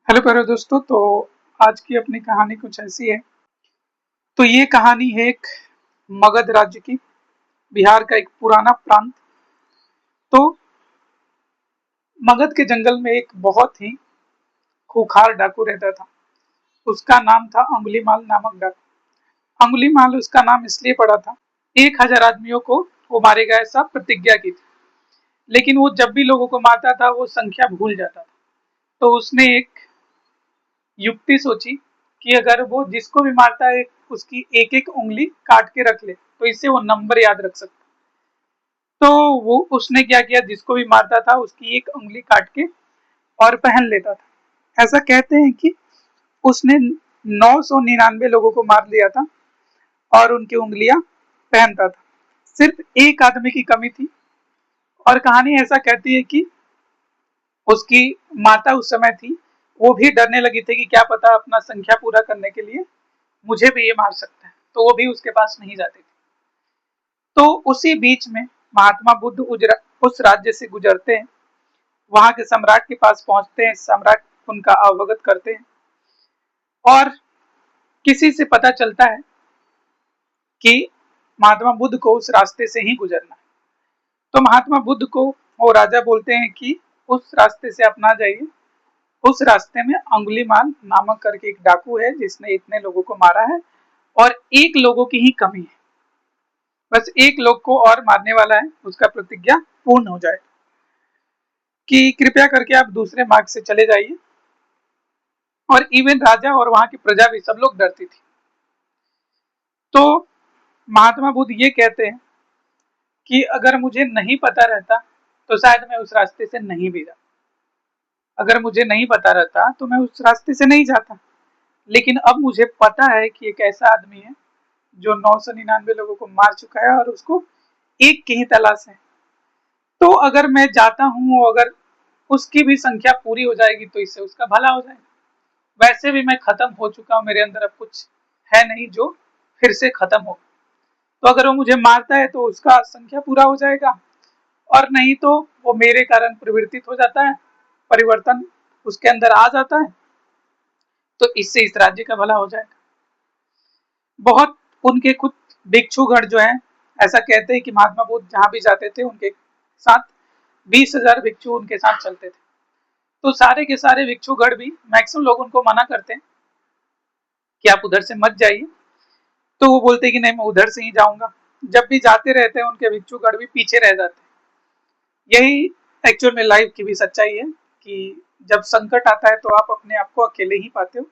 Hello प्यारे दोस्तों। तो आज की अपनी कहानी कुछ ऐसी है। तो ये कहानी है एक मगध राज्य की, बिहार का एक पुराना प्रांत। तो मगध के जंगल में एक बहुत ही खूंखार डाकू रहता था। उसका नाम था अंगुलीमाल नामक डाकू। अंगुलीमाल उसका नाम इसलिए पड़ा था, 1,000 आदमियों को वो मारेगा ऐसा प्रतिज्ञा की थी। लेकिन वो जब भी लोगों को मारता था वो संख्या भूल जाता था। तो उसने एक युक्ति सोची कि अगर वो जिसको भी मारता है उसकी एक एक उंगली काट के रख ले तो इससे वो नंबर याद रख सकता। तो वो उसने क्या किया, जिसको भी मारता था उसकी एक उंगली काट के और पहन लेता था। ऐसा कहते हैं कि उसने 999 लोगों को मार लिया था और उनकी उंगलियां पहनता था। सिर्फ एक आदमी की कमी थी। और कहानी ऐसा कहती है कि उसकी माता उस समय थी, वो भी डरने लगी थी कि क्या पता अपना संख्या पूरा करने के लिए मुझे भी ये मार सकता है, तो वो भी उसके पास नहीं जाती थी। तो उसी बीच में महात्मा बुद्ध उस राज्य से गुजरते हैं, वहां के सम्राट के पास पहुंचते हैं। सम्राट उनका अवगत करते हैं और किसी से पता चलता है कि महात्मा बुद्ध को उस रास्ते से ही गुजरना है। तो महात्मा बुद्ध को वो राजा बोलते हैं कि उस रास्ते से आप ना जाइए। उस रास्ते में अंगुलीमाल नामक करके एक डाकू है जिसने इतने लोगों को मारा है और एक लोगों की ही कमी है, बस एक लोग को और मारने वाला है, उसका प्रतिज्ञा पूर्ण हो जाए कि कृपया करके आप दूसरे मार्ग से चले जाइए। और इवन राजा और वहां की प्रजा भी सब लोग डरती थी। तो महात्मा बुद्ध ये कहते हैं कि अगर मुझे नहीं पता रहता तो शायद मैं उस रास्ते से नहीं भी जाता। अगर मुझे नहीं पता रहता तो मैं उस रास्ते से नहीं जाता। लेकिन अब मुझे पता है कि एक ऐसा आदमी है जो 999 लोगों को मार चुका है और उसको एक की ही तलाश है। तो अगर मैं जाता हूँ, अगर उसकी भी संख्या पूरी हो जाएगी तो इससे उसका भला हो जाएगा। वैसे भी मैं खत्म हो चुका हूँ, मेरे अंदर अब कुछ है नहीं जो फिर से खत्म हो। तो अगर वो मुझे मारता है तो उसका संख्या पूरा हो जाएगा, और नहीं तो वो मेरे कारण परिवर्तित हो जाता है, परिवर्तन उसके अंदर आ जाता है, तो इससे इस राज्य का भला हो जाएगा। बहुत उनके खुद भिक्षुगण जो है, ऐसा कहते हैं कि महात्मा बुद्ध जहां भी जाते थे उनके साथ 20,000 भिक्षु उनके साथ चलते थे। तो सारे के सारे भिक्षुगण भी मैक्सिमम लोग उनको मना करते हैं कि आप उधर से मत जाइए। तो वो बोलते हैं कि नहीं, मैं उधर से ही जाऊंगा। जब भी जाते रहते हैं उनके भिक्षुगण भी पीछे रह जाते हैं। यही एक्चुअल में लाइफ की भी सच्चाई है कि जब संकट आता है तो आप अपने आप को अकेले ही पाते हो,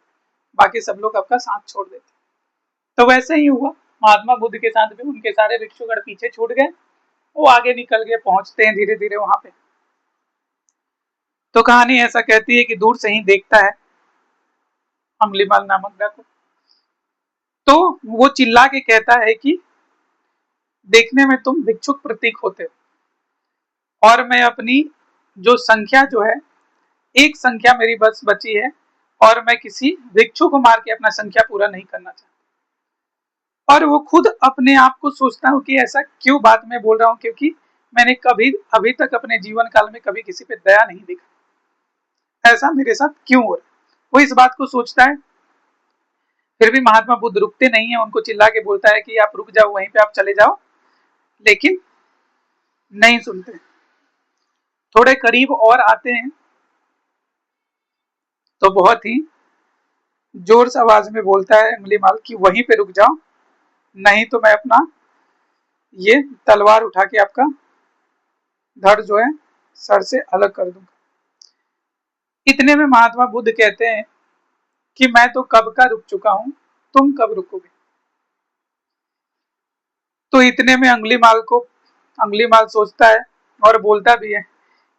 बाकी सब लोग आपका साथ छोड़ देते हैं। तो वैसे ही हुआ महात्मा बुद्ध के साथ भी, उनके सारे भिक्षुगण पीछे छूट गए, वो आगे निकल गए, पहुंचते हैं धीरे धीरे वहां पे। तो कहानी ऐसा कहती है कि दूर से ही देखता है अंगुलीमाल नामक डाकू। तो वो चिल्ला के कहता है कि देखने में तुम भिक्षुक प्रतीक होते हो और मैं अपनी जो संख्या जो है, एक संख्या मेरी बस बची है और मैं किसी भिक्षु को मार के अपना संख्या पूरा नहीं करना चाहता। और वो खुद अपने आप को सोचता हूँ कि ऐसा क्यों बात मैं बोल रहा हूँ, क्योंकि मैंने कभी अभी तक अपने जीवन काल में कभी किसी पे दया नहीं दिखा, ऐसा मेरे साथ क्यों हो रहा है। वो इस बात को सोचता है। फिर भी महात्मा बुद्ध रुकते नहीं है, उनको चिल्ला के बोलता है कि आप रुक जाओ, वहीं पे आप चले जाओ, लेकिन नहीं सुनते। थोड़े करीब और आते हैं तो बहुत ही जोर से आवाज में बोलता है अंगुलीमाल कि वहीं पे रुक जाओ, नहीं तो मैं अपना ये तलवार उठा के आपका धड़ जो है सर से अलग कर दूंगा। इतने में महात्मा बुद्ध कहते हैं कि मैं तो कब का रुक चुका हूं, तुम कब रुकोगे। तो इतने में अंगुलीमाल सोचता है और बोलता भी है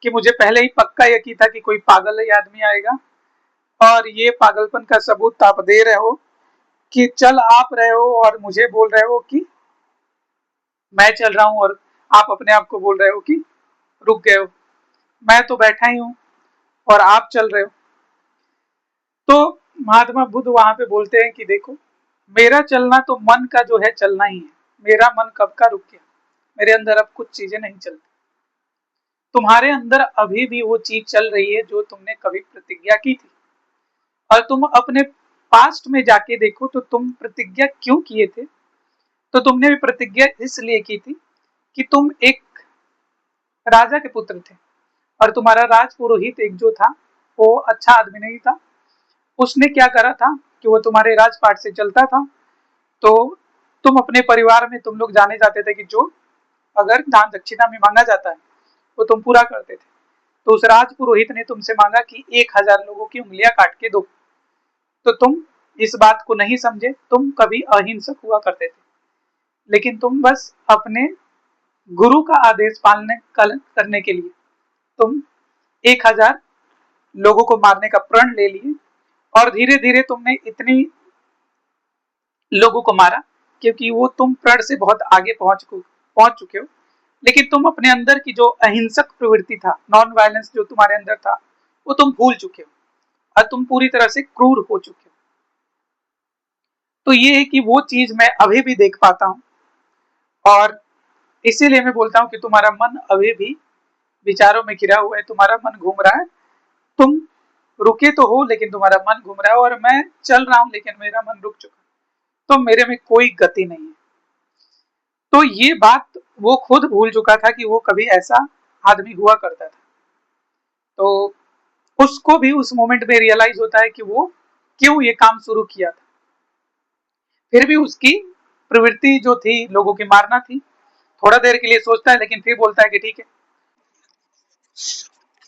कि मुझे पहले ही पक्का यकीन था कि कोई पागल ही आदमी आएगा और ये पागलपन का सबूत आप दे रहे हो कि चल आप रहे हो और मुझे बोल रहे हो कि मैं चल रहा हूं, और आप अपने आप को बोल रहे हो कि रुक गए हो। मैं तो बैठा ही हूं और आप चल रहे हो। तो महात्मा बुद्ध वहां पे बोलते हैं कि देखो, मेरा चलना तो मन का जो है चलना ही है। मेरा मन कब का रुक गया, मेरे अंदर अब कुछ चीजें नहीं चलती। तुम्हारे अंदर अभी भी वो चीज चल रही है जो तुमने कभी प्रतिज्ञा की थी। और तुम अपने पास्ट में जाके देखो तो तुम प्रतिज्ञा क्यों किए थे। तो तुमने भी प्रतिज्ञा इसलिए की थी कि तुम एक राजा के पुत्र थे और तुम्हारा राजपुरोहित एक जो था वो अच्छा आदमी नहीं था। उसने क्या करा था कि वो तुम्हारे राजपाट से चलता था, तो तुम अपने परिवार में तुम लोग जाने जाते थे कि जो अगर दान दक्षिणा में मांगा जाता है वो तुम पूरा करते थे। तो उस राजपुरोहित ने तुमसे मांगा कि 1000 लोगों की उंगलियां काट के दो। तो तुम इस बात को नहीं समझे, तुम कभी अहिंसक हुआ करते थे, लेकिन तुम बस अपने गुरु का आदेश पालने करने के लिए तुम 1000 लोगों को मारने का प्रण ले लिए। और धीरे धीरे तुमने इतनी लोगों को मारा क्योंकि वो तुम प्रण से बहुत आगे पहुंच चुके हो, लेकिन तुम अपने अंदर की जो अहिंसक प्रवृत्ति था, नॉन वायलेंस जो तुम्हारे अंदर था, वो तुम भूल चुके हो और तुम पूरी तरह से क्रूर हो चुके हो। तो ये है कि वो चीज मैं अभी भी देख पाता हूं और इसीलिए मैं बोलता हूं कि तुम्हारा मन अभी भी विचारों में घिरा हुआ है, तुम्हारा मन घूम रहा है। तुम रुके तो हो लेकिन तुम्हारा मन घूम रहा है, और मैं चल रहा हूं लेकिन मेरा मन रुक चुका, तो मेरे में कोई गति नहीं है। तो ये बात वो खुद भूल चुका था कि वो कभी ऐसा आदमी हुआ करता था। तो उसको भी उस मोमेंट में रियलाइज होता है कि वो क्यों ये काम शुरू किया था। फिर भी उसकी प्रवृत्ति जो थी लोगों की मारना थी। थोड़ा देर के लिए सोचता है लेकिन फिर बोलता है कि ठीक है।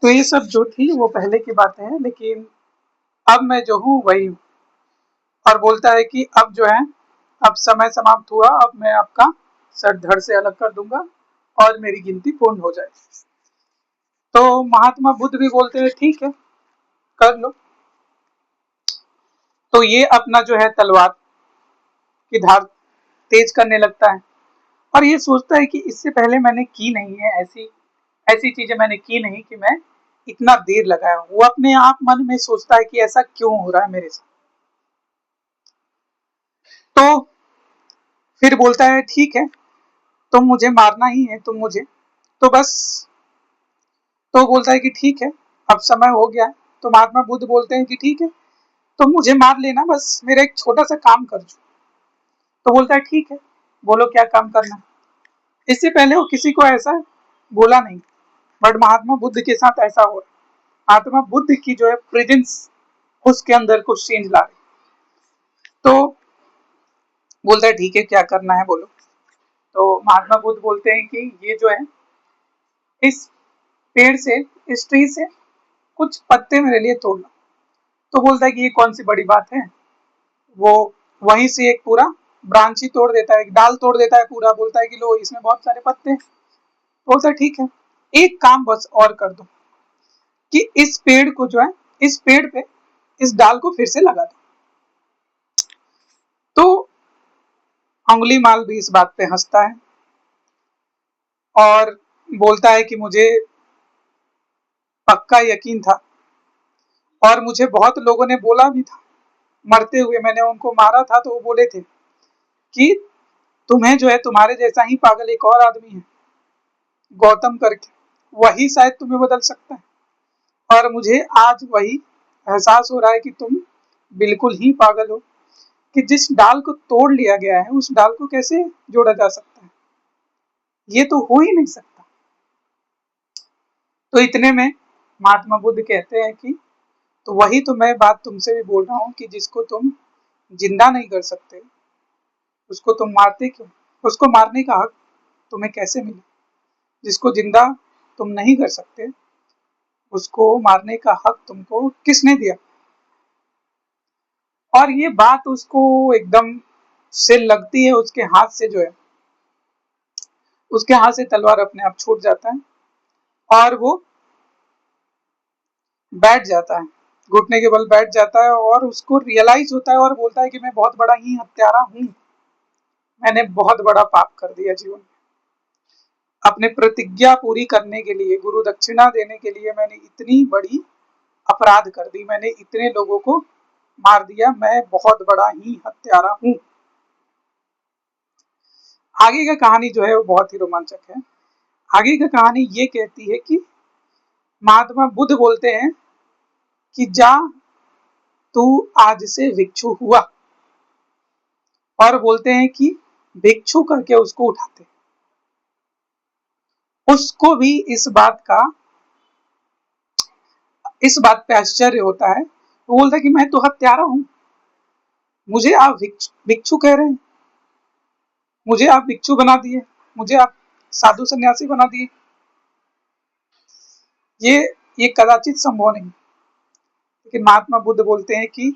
तो ये सब जो थी वो पहले की बातें हैं, लेकिन अब मैं जो हूँ वही हूँ। और बोलता है कि अब जो है, अब समय समाप्त हुआ, अब मैं आपका सर धड़ से अलग कर दूंगा और मेरी गिनती पूर्ण हो जाएगी। तो महात्मा बुद्ध भी बोलते हैं ठीक है, कर लो। तो ये अपना जो है तलवार की धार तेज करने लगता है और ये सोचता है कि इससे पहले मैंने की नहीं है, ऐसी ऐसी चीजें मैंने की नहीं कि मैं इतना देर लगाया हूं। वो अपने आप मन में सोचता है कि ऐसा क्यों हो रहा है मेरे साथ। तो फिर बोलता है ठीक है, तुम मुझे मारना ही है, तुम मुझे तो बस। तो बोलता है कि ठीक है, अब समय हो गया। तो महात्मा बुद्ध बोलते हैं कि ठीक है, तुम मुझे मार लेना, बस मेरा एक छोटा सा काम कर दो। तो बोलता है ठीक है, बोलो क्या काम करना। इससे पहले वो किसी को ऐसा बोला नहीं, बट महात्मा बुद्ध के साथ ऐसा हुआ। महात्मा बुद्ध की जो है प्रेजेंस उसके अंदर कुछ चेंज ला रही। तो बोलता है ठीक है, क्या करना है बोलो। तो महात्मा बुद्ध बोलते हैं कि ये जो है, इस पेड़ से, इस ट्री से कुछ पत्ते मेरे लिए तोड़ना। तो बोलता है कि ये कौन सी बड़ी बात है। वो वहीं से एक पूरा ब्रांच ही तोड़ देता है, एक डाल तोड़ देता है पूरा। बोलता है कि लो, इसमें बहुत सारे पत्ते हैं। बोलता है ठीक है, एक काम बस और कर दो कि इस पेड़ को जो है, इस पेड़ पे इस डाल को फिर से लगा दो। तो अंगुली माल भी इस बात पे हंसता है और बोलता है कि मुझे पक्का यकीन था और मुझे बहुत लोगों ने बोला भी था, मरते हुए मैंने उनको मारा था, तो वो बोले थे कि तुम्हें जो है, तुम्हारे जैसा ही पागल एक और आदमी है गौतम करके, वही शायद तुम्हें बदल सकता है। और मुझे आज वही एहसास हो रहा है कि तुम बिल्कुल ही पागल हो, कि जिस डाल को तोड़ लिया गया है उस डाल को कैसे जोड़ा जा सकता है। ये तो हो ही नहीं सकता। तो इतने में महात्मा बुद्ध कहते हैं कि तो वही तो मैं बात तुमसे भी बोल रहा हूँ कि जिसको तुम जिंदा नहीं कर सकते उसको तुम मारते क्यों। उसको मारने का हक तुम्हें कैसे मिला। जिसको जिंदा तुम नहीं कर सकते उसको मारने का हक तुमको किसने दिया। और ये बात उसको एकदम से लगती है। उसके हाथ से जो है, उसके हाथ से तलवार अपने आप छूट जाता है और वो बैठ जाता है, घुटने के बल बैठ जाता है और उसको रियलाइज होता है और बोलता है कि मैं बहुत बड़ा ही हत्यारा हूँ। मैंने बहुत बड़ा पाप कर दिया जीवन में। अपने प्रतिज्ञा पूरी करने के लिए, गुरु दक्षिणा देने के लिए मैंने इतनी बड़ी अपराध कर दी, मैंने इतने लोगों को मार दिया, मैं बहुत बड़ा ही हत्यारा हूँ। आगे का कहानी जो है वो बहुत ही रोमांचक है। आगे का कहानी ये कहती है कि महात्मा बुद्ध बोलते हैं कि जा, तू आज से भिक्षु हुआ, और बोलते हैं कि भिक्षु करके उसको उठाते। उसको भी इस बात पे आश्चर्य होता है। वो बोलता है कि मैं तो हत्यारा हूं, मुझे आप भिक्षु कह रहे हैं, मुझे आप भिक्षु बना दिए, मुझे आप साधु सन्यासी बना दिए। ये कदाचित संभव नहीं। लेकिन महात्मा बुद्ध बोलते हैं कि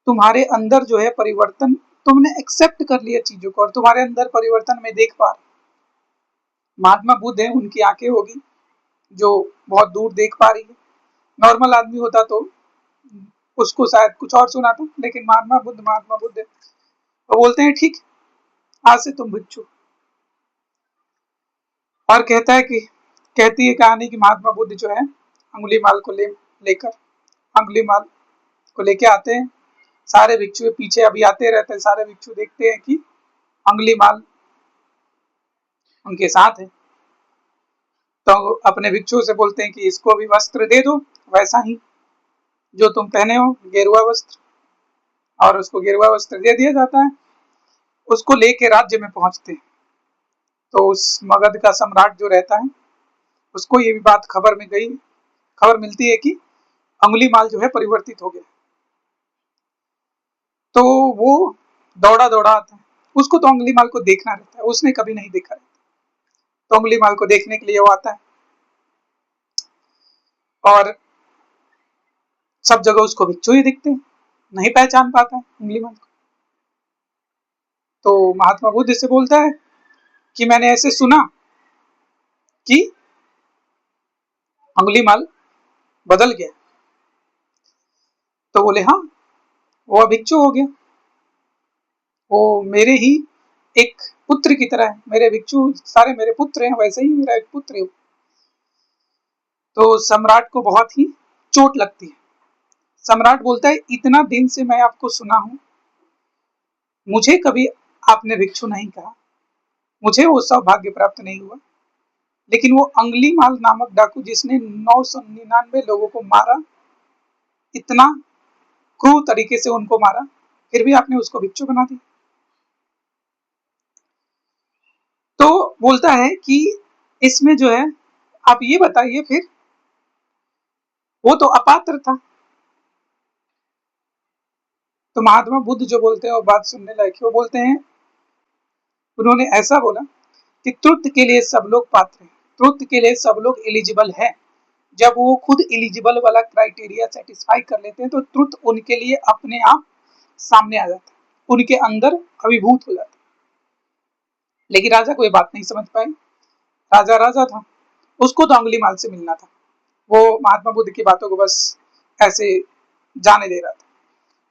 तुम्हारे अंदर जो है परिवर्तन, तुमने एक्सेप्ट कर लिया चीजों को और तुम्हारे अंदर परिवर्तन में देख पा रहे। महात्मा बुद्ध है, उनकी आंखें होगी जो बहुत दूर देख पा रही है। नॉर्मल आदमी होता तो उसको शायद कुछ और सुना था, लेकिन महात्मा बुद्ध है। वो बोलते हैं ठीक, आज से तुम भिक्षु। और कहती है कहानी कि महात्मा बुद्ध जो है अंगुलीमाल को लेकर अंगुलीमाल को लेके आते हैं। सारे भिक्षु पीछे अभी आते रहते हैं, सारे भिक्षु देखते हैं कि अंगुलीमाल उनके साथ है, तो अपने भिक्षु से बोलते हैं कि इसको भी वस्त्र दे दो, वैसा ही जो तुम पहने हो, गेरुआ वस्त्र। और उसको गेरुआ वस्त्र दे दिया जाता है। उसको लेके राज्य में पहुंचते हैं, तो उस मगध का सम्राट जो रहता है उसको ये भी बात खबर मिलती है कि अंगुलीमाल जो है परिवर्तित हो गया। तो वो दौड़ा आता है, उसको तो अंगुलीमाल को देखना रहता है, उसने कभी नहीं देखा रहता। तो अंगुलीमाल को देखने के लिए वो आता है और सब जगह उसको भिक्षु ही दिखते हैं, नहीं पहचान पाता है अंगुलीमाल को। तो महात्मा बुद्ध से बोलता है कि मैंने ऐसे सुना कि अंगुलीमाल बदल गया। तो बोले हाँ, वो भिक्षु हो गया, वो मेरे ही एक पुत्र की तरह है, मेरे भिक्षु सारे मेरे पुत्र हैं, वैसे ही मेरा एक पुत्र है। तो सम्राट को बहुत ही चोट लगती है। सम्राट बोलता है इतना दिन से मैं आपको सुना हूं, मुझे कभी आपने भिक्षु नहीं कहा, मुझे वो सौभाग्य प्राप्त नहीं हुआ। लेकिन वो अंगुलीमाल नामक डाकू जिसने 999 लोगों को मारा, इतना क्रूर तरीके से उनको मारा, फिर भी आपने उसको भिक्षु बना दिया। तो बोलता है कि इसमें जो है आप ये बताइए, फिर वो तो अपात्र था। तो महात्मा बुद्ध जो बोलते हैं वो बात सुनने लायक है। वो बोलते हैं, उन्होंने ऐसा बोला कि ट्रुथ के लिए सब लोग पात्र हैं, ट्रुथ के लिए सब लोग एलिजिबल है। जब वो खुद एलिजिबल वाला क्राइटेरिया सेटिस्फाई कर लेते हैं तो ट्रुथ उनके लिए अपने आप सामने आ जाता है, उनके अंदर अभिभूत हो जाता है। लेकिन राजा को ये बात नहीं समझ पाए। राजा था, उसको तो अंगुलीमाल से मिलना था, वो महात्मा बुद्ध की बातों को बस ऐसे जाने दे रहा था।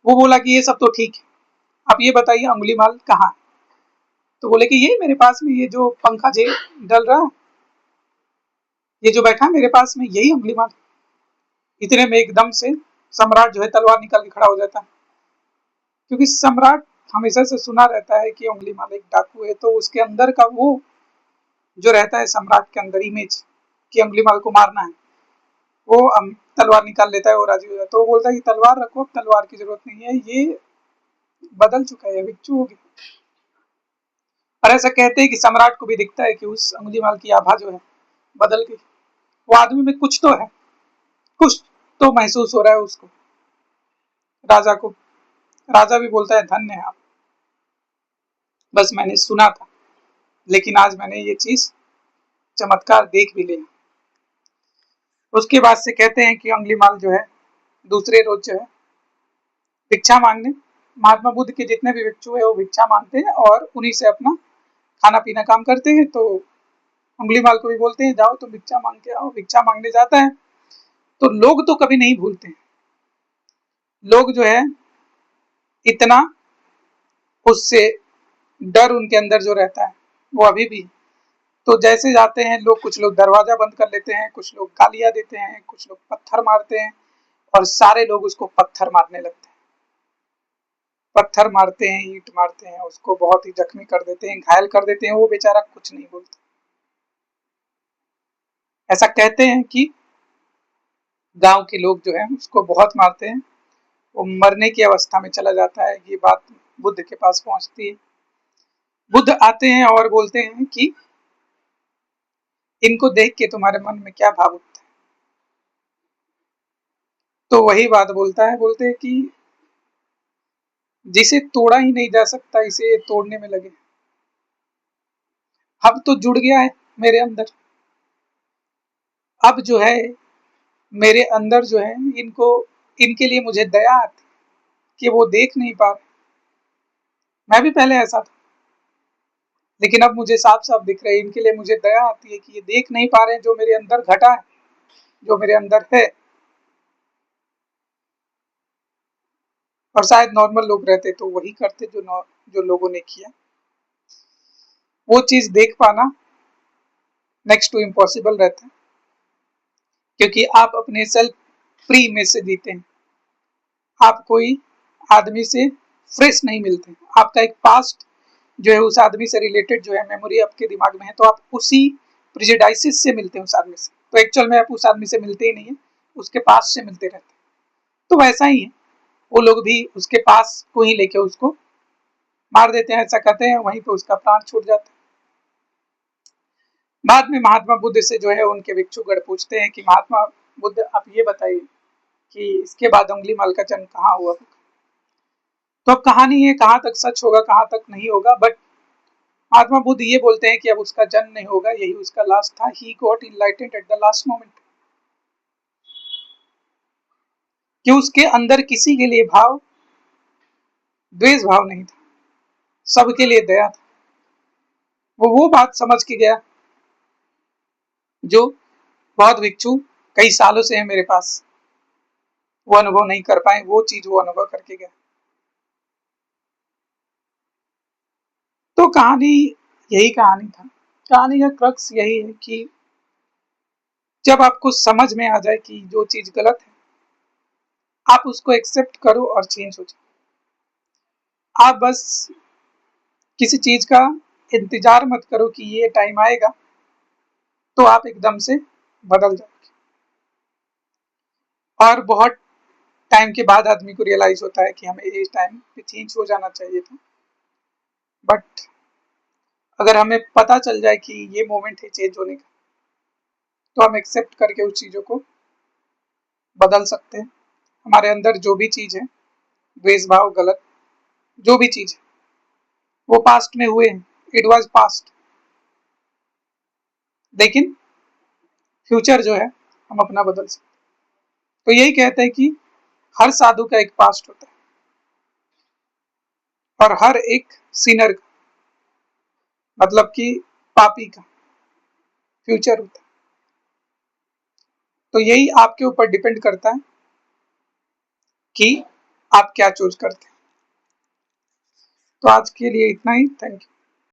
वो बोला कि ये सब तो ठीक है, आप ये बताइए अंगुलीमाल कहाँ है। तो बोले कि ये मेरे पास में, ये जो पंखा डल रहा है, ये जो बैठा है मेरे पास में, यही अंगुलीमाल। इतने में एकदम से सम्राट जो है तलवार निकाल के खड़ा हो जाता है, क्योंकि सम्राट हमेशा से सुना रहता है कि अंगुलीमाल एक डाकू है। तो उसके अंदर का वो जो रहता है सम्राट के अंदर इमेज कि अंगुलीमाल को मारना है, वो तलवार निकाल लेता है और राजी हो जाता है। तो वो बोलता है कि तलवार रखो, तलवार की जरूरत नहीं है, ये बदल चुका है, भिक्षु हो गया। और ऐसा कहते हैं कि सम्राट को भी दिखता है कि उस अंगुलीमाल की आभा जो है बदल गई, वो आदमी में कुछ तो है, कुछ तो महसूस हो रहा है उसको, राजा को। राजा भी बोलता है धन्य है आप, बस मैंने सुना था, लेकिन आज मैंने ये चीज चमत्कार देख भी लिया। उसके बाद से कहते हैं कि अंगुलीमाल जो है दूसरे रोज जो है भिक्षा मांगने, महात्मा बुद्ध के जितने भी भिक्षु है वो भिक्षा मांगते हैं और उन्हीं से अपना खाना पीना काम करते हैं। तो अंगुलीमाल को भी बोलते हैं जाओ तुम भिक्षा मांग के आओ। भिक्षा मांगने जाता है तो लोग तो कभी नहीं भूलते हैं, लोग जो है इतना उससे डर उनके अंदर जो रहता है वो अभी भी। तो जैसे जाते हैं लोग, कुछ लोग दरवाजा बंद कर लेते हैं, कुछ लोग गालियां देते हैं, कुछ लोग पत्थर मारते हैं, और सारे लोग उसको पत्थर मारने लगते हैं। पत्थर मारते हैं, ईंट मारते हैं, उसको बहुत ही जख्मी कर देते हैं, घायल कर देते हैं। वो बेचारा कुछ नहीं बोलता। ऐसा कहते हैं कि गांव के लोग जो है उसको बहुत मारते हैं, वो मरने की अवस्था में चला जाता है। ये बात बुद्ध के पास पहुंचती है। बुद्ध आते हैं और बोलते हैं कि इनको देख के तुम्हारे मन में क्या भाव उठता है? तो वही बात बोलता है, बोलते हैं कि जिसे तोड़ा ही नहीं जा सकता इसे तोड़ने में लगे। अब तो जुड़ गया है मेरे अंदर, अब जो है मेरे अंदर जो है इनको, इनके लिए मुझे दया आती कि वो देख नहीं पा रहे। मैं भी पहले ऐसा था, लेकिन अब मुझे साफ साफ दिख रहा है, इनके लिए मुझे दया आती है कि ये देख नहीं पा रहे हैं जो मेरे अंदर घटा है, जो मेरे अंदर है। और शायद नॉर्मल लोग रहते तो वही करते जो लोगों ने किया। वो चीज देख पाना नेक्स्ट टू इम्पॉसिबल रहता है, क्योंकि आप अपने सेल्फ फ्री में से जीते हैं। आप कोई आदमी से फ्रेश नहीं मिलते, आपका एक पास्ट जो है उस आदमी से रिलेटेड जो है मेमोरी आपके दिमाग में है, तो आप उसी प्रिजुडाइसिस से मिलते हैं उस आदमी से। तो एक्चुअल में आप उस आदमी से मिलते ही नहीं है, उसके पास से मिलते रहते हैं। तो वैसा ही है, वो लोग भी उसके पास को ही लेके उसको मार देते हैं, ऐसा कहते हैं, वहीं पे उसका प्राण छूट जाता है। बाद में महात्मा बुद्ध से जो है उनके भिक्षुगण पूछते हैं कि महात्मा बुद्ध आप ये बताइए कि इसके बाद अंगुलीमाल का जन्म कहाँ हुआ। तो अब कहानी है, कहाँ तक सच होगा कहाँ तक नहीं होगा, बट महात्मा बुद्ध ये बोलते हैं कि अब उसका जन्म नहीं होगा, यही उसका लास्ट था। He got enlightened at the last moment. कि उसके अंदर किसी के लिए भाव, द्वेष भाव नहीं था, सबके लिए दया था। वो बात समझ के गया जो बहुत भिक्षु कई सालों से है मेरे पास, वो अनुभव नहीं कर पाए, वो चीज वो अनुभव करके गया। तो कहानी, यही कहानी था। कहानी का क्रक्स यही है कि जब आपको समझ में आ जाए कि जो चीज गलत है, आप उसको एक्सेप्ट करो और चेंज हो जाए। आप बस किसी चीज का इंतजार मत करो कि ये टाइम आएगा तो आप एकदम से बदल जाओगे। और बहुत टाइम के बाद आदमी को रियलाइज होता है कि हमें इस टाइम पे चेंज हो जाना चाहिए था। बट अगर हमें पता चल जाए कि ये मोमेंट है चेंज होने का, तो हम एक्सेप्ट करके उस चीजों को बदल सकते हैं। हमारे अंदर जो भी चीज है, द्वेष भाव, गलत जो भी चीज है, वो पास्ट में हुए हैं, इट वॉज पास्ट। लेकिन फ्यूचर जो है हम अपना बदल सकते। तो यही कहते हैं कि हर साधु का एक पास्ट होता है और हर एक सिनर का, मतलब कि पापी का फ्यूचर होता है। तो यही आपके ऊपर डिपेंड करता है कि आप क्या चूज करते हैं। तो आज के लिए इतना ही, थैंक यू।